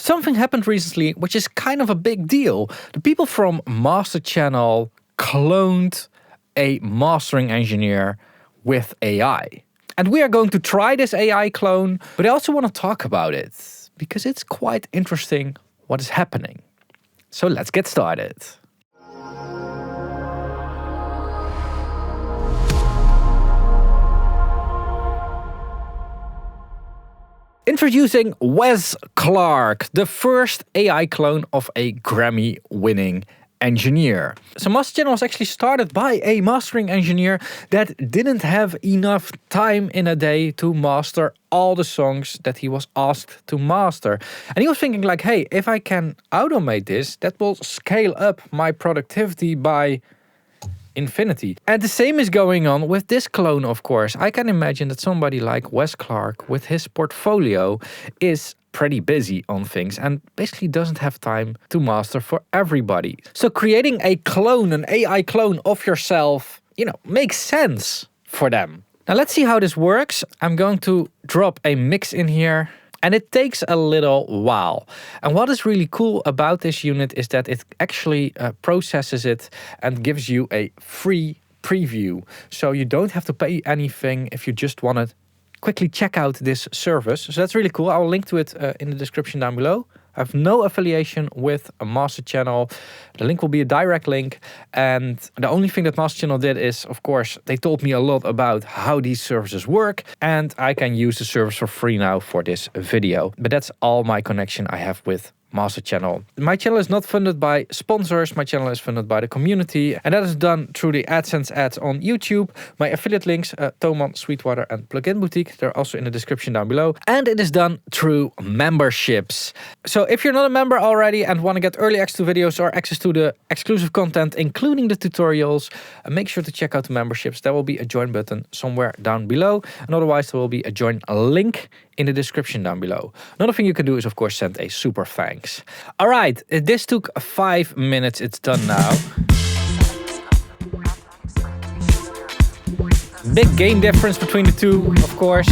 Something happened recently which is kind of a big deal. The people from Master Channel cloned a mastering engineer with AI. And we are going to try this AI clone, but I also want to talk about it because it's quite interesting what is happening. So let's get started. Introducing Wes Clark, the first AI clone of a Grammy-winning engineer. So Master Channel was actually started by a mastering engineer that didn't have enough time in a day to master all the songs that he was asked to master. And he was thinking like, hey, if I can automate this, that will scale up my productivity by infinity. And the same is going on with this clone, of course. I can imagine that somebody like Wes Clark with his portfolio is pretty busy on things and basically doesn't have time to master for everybody. So creating a clone, an AI clone of yourself, makes sense for them. Now let's see how this works. I'm going to drop a mix in here. And it takes a little while. And what is really cool about this unit is that it actually processes it and gives you a free preview. So you don't have to pay anything if you just want to quickly check out this service. So that's really cool. I will link to it in the description down below. I have no affiliation with a Master Channel. The link will be a direct link. And the only thing that Master Channel did is, of course, they told me a lot about how these services work. And I can use the service for free now for this video. But that's all my connection I have with Master Channel. My channel is not funded by sponsors. My channel is funded by the community. And that is done through the AdSense ads on YouTube. My affiliate links, Thoman, Sweetwater and Plugin Boutique. They're also in the description down below. And it is done through memberships. So if you're not a member already and want to get early access to videos or access to the exclusive content, including the tutorials, make sure to check out the memberships. There will be a join button somewhere down below. And otherwise there will be a join link in the description down below. Another thing you can do is, of course, send a super thanks. All right, this took 5 minutes. It's done now. Big gain difference between the two, of course.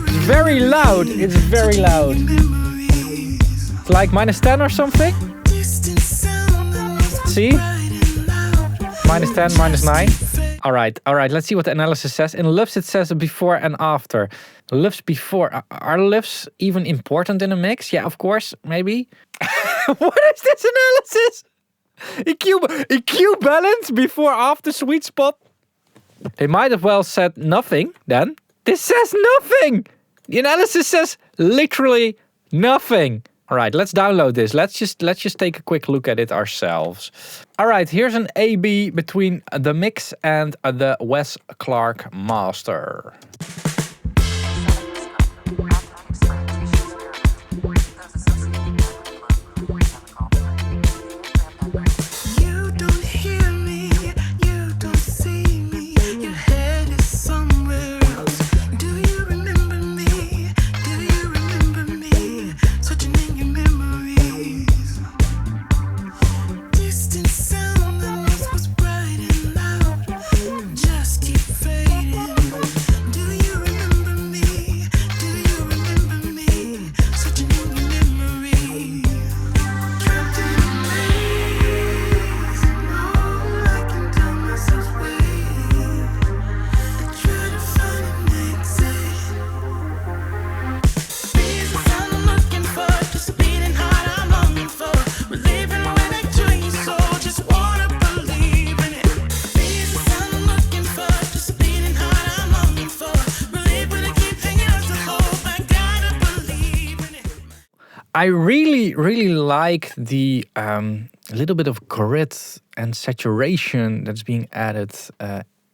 It's very loud. It's very loud. It's like -10 or something. See? -10, -9. All right. Let's see what the analysis says. In LUFS, it says before and after. LUFS before. Are LUFS even important in a mix? Yeah, of course, maybe. What is this analysis? EQ balance before, after, sweet spot. They might have well said nothing then. This says nothing. The analysis says literally nothing. All right, let's download this. Let's just take a quick look at it ourselves. All right, here's an A/B between the mix and the Wes Clark master. I really like the little bit of grit and saturation that's being added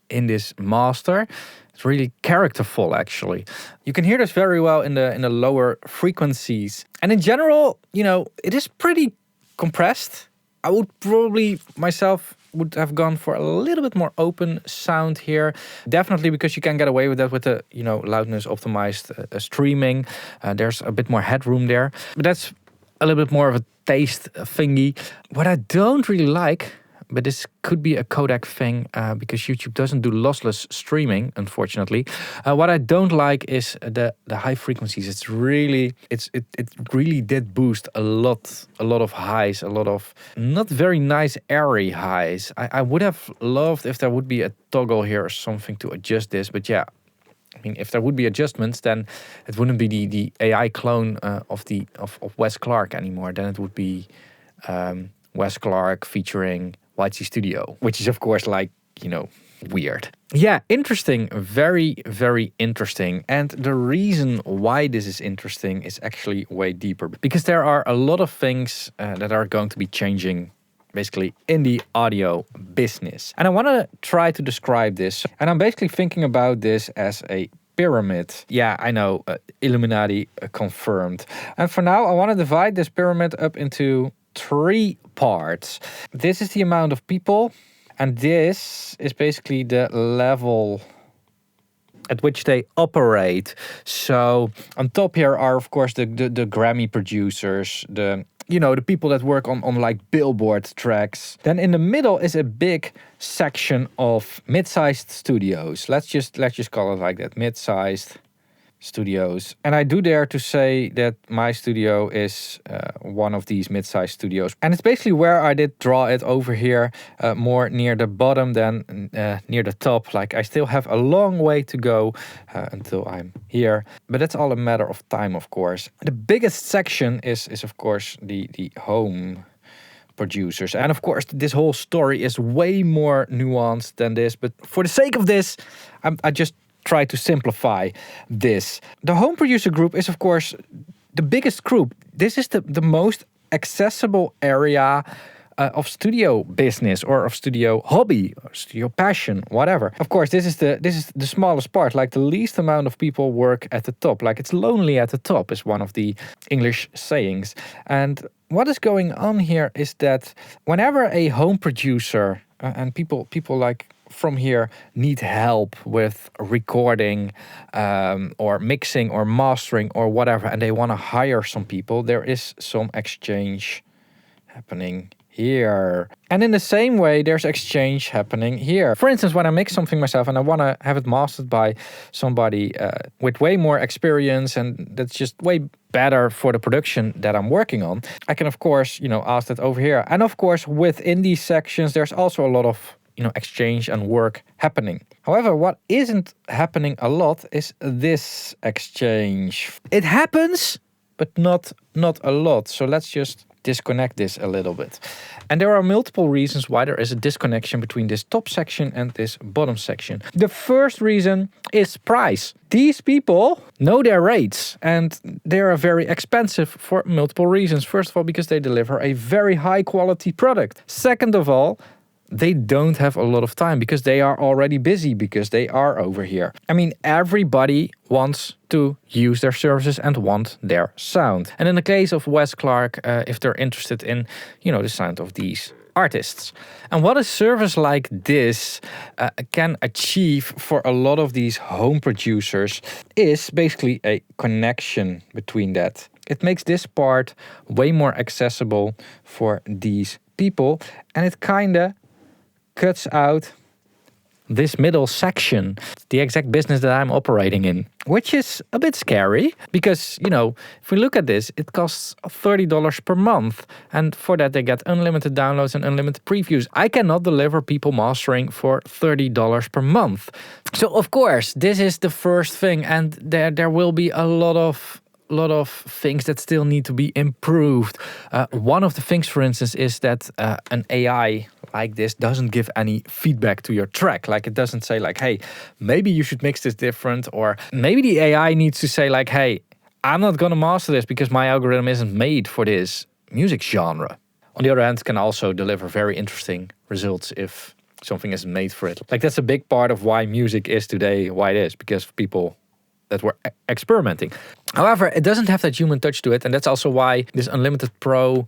in this master. It's really characterful, actually. You can hear this very well in the lower frequencies. And in general, it is pretty compressed. I would probably myself would have gone for a little bit more open sound here. Definitely because you can get away with that with the loudness optimized streaming. There's a bit more headroom there. But that's a little bit more of a taste thingy. What I don't really like but this could be a codec thing because YouTube doesn't do lossless streaming, unfortunately. What I don't like is the high frequencies. It really did boost a lot of highs, a lot of not very nice airy highs. I would have loved if there would be a toggle here or something to adjust this, but yeah. I mean, if there would be adjustments, then it wouldn't be the AI clone of Wes Clark anymore. Then it would be Wes Clark featuring YT Studio, which is of course like, weird. Yeah, interesting. Very, very interesting. And the reason why this is interesting is actually way deeper. Because there are a lot of things that are going to be changing basically in the audio business. And I want to try to describe this. And I'm basically thinking about this as a pyramid. Yeah, I know, Illuminati confirmed. And for now, I want to divide this pyramid up into 3 parts. This is the amount of people. And this is basically the level at which they operate. So on top here are, of course, the Grammy producers, the people that work on like billboard tracks. Then in the middle is a big section of mid-sized studios. Let's just call it like that, mid-sized studios. And I do dare to say that my studio is one of these mid-sized studios. And it's basically where I did draw it over here, more near the bottom than near the top. Like I still have a long way to go until I'm here. But that's all a matter of time, of course. The biggest section is of course the home producers. And of course, this whole story is way more nuanced than this. But for the sake of this, I just try to simplify this. The home producer group is, of course, the biggest group. This is the most accessible area of studio business or of studio hobby or studio passion, whatever. Of course, this is the smallest part. Like the least amount of people work at the top. Like it's lonely at the top is one of the English sayings. And what is going on here is that whenever a home producer and people like from here need help with recording or mixing or mastering or whatever, and they want to hire some people, there is some exchange happening here. And in the same way, there's exchange happening here. For instance, when I mix something myself and I want to have it mastered by somebody with way more experience and that's just way better for the production that I'm working on, I can, of course, ask that over here. And of course, within these sections, there's also a lot of exchange and work happening. However, what isn't happening a lot is this exchange. It happens, but not a lot. So let's just disconnect this a little bit. And there are multiple reasons why there is a disconnection between this top section and this bottom section. The first reason is price. These people know their rates and they are very expensive for multiple reasons. First of all, because they deliver a very high quality product. Second of all, they don't have a lot of time because they are already busy because they are over here. I mean, everybody wants to use their services and want their sound. And in the case of Wes Clark, if they're interested in, the sound of these artists. And what a service like this can achieve for a lot of these home producers is basically a connection between that. It makes this part way more accessible for these people, and it kinda cuts out this middle section, the exact business that I'm operating in, which is a bit scary because, if we look at this, it costs $30 per month. And for that, they get unlimited downloads and unlimited previews. I cannot deliver people mastering for $30 per month. So, of course, this is the first thing. And there will be a lot of things that still need to be improved. One of the things, for instance, is that an AI like this doesn't give any feedback to your track. Like it doesn't say like, hey, maybe you should mix this different, or maybe the AI needs to say like, hey, I'm not gonna master this because my algorithm isn't made for this music genre. On the other hand, it can also deliver very interesting results if something isn't made for it. Like that's a big part of why music is today why it is, because of people that were experimenting. However, it doesn't have that human touch to it, and that's also why this Unlimited Pro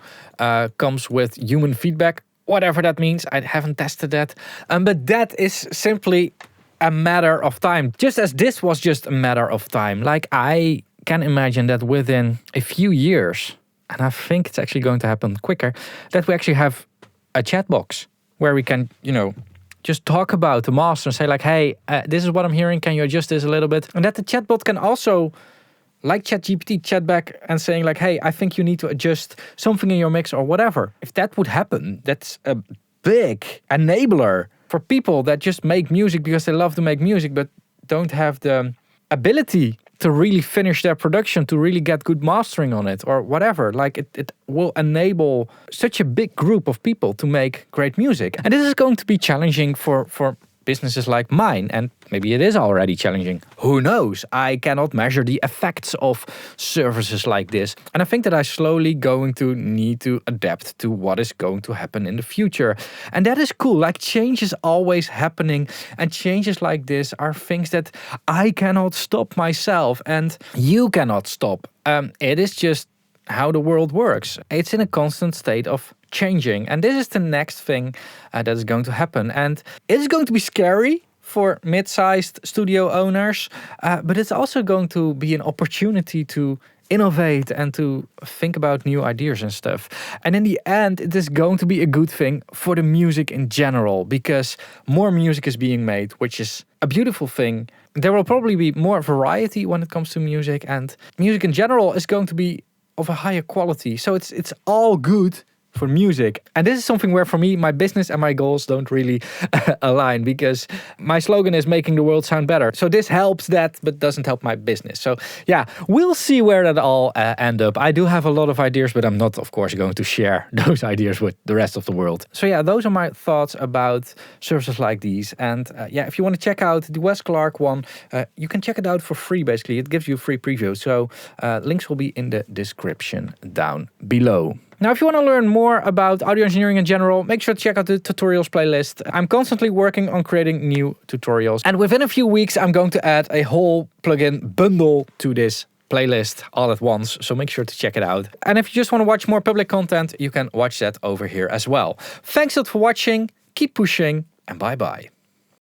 comes with human feedback, whatever that means. I haven't tested that. But that is simply a matter of time. Just as this was just a matter of time. Like I can imagine that within a few years, and I think it's actually going to happen quicker, that we actually have a chat box where we can, just talk about the master and say like, hey, this is what I'm hearing. Can you adjust this a little bit? And that the chatbot can also, like ChatGPT, chat back and saying like, hey, I think you need to adjust something in your mix or whatever. If that would happen, that's a big enabler for people that just make music because they love to make music, but don't have the ability to really finish their production, to really get good mastering on it or whatever. Like it will enable such a big group of people to make great music. And this is going to be challenging for businesses like mine, and maybe it is already challenging. Who knows? I cannot measure the effects of services like this. And I think that I'm slowly going to need to adapt to what is going to happen in the future. And that is cool. Like, change is always happening, and changes like this are things that I cannot stop myself and you cannot stop. It is just how the world works. It's in a constant state of changing, and this is the next thing that is going to happen. And it is going to be scary for mid-sized studio owners, but it's also going to be an opportunity to innovate and to think about new ideas and stuff. And in the end, it is going to be a good thing for the music in general, because more music is being made, which is a beautiful thing. There will probably be more variety when it comes to music, and music in general is going to be of a higher quality. So it's all good for music. And this is something where for me, my business and my goals don't really align, because my slogan is making the world sound better. So this helps that, but doesn't help my business. So yeah, we'll see where that all end up. I do have a lot of ideas, but I'm not, of course, going to share those ideas with the rest of the world. So yeah, those are my thoughts about services like these. And yeah, if you want to check out the Wes Clark one, you can check it out for free, basically. It gives you a free preview. So links will be in the description down below. Now, if you want to learn more about audio engineering in general, make sure to check out the tutorials playlist. I'm constantly working on creating new tutorials. And within a few weeks, I'm going to add a whole plugin bundle to this playlist all at once. So make sure to check it out. And if you just want to watch more public content, you can watch that over here as well. Thanks a lot for watching. Keep pushing, and bye-bye.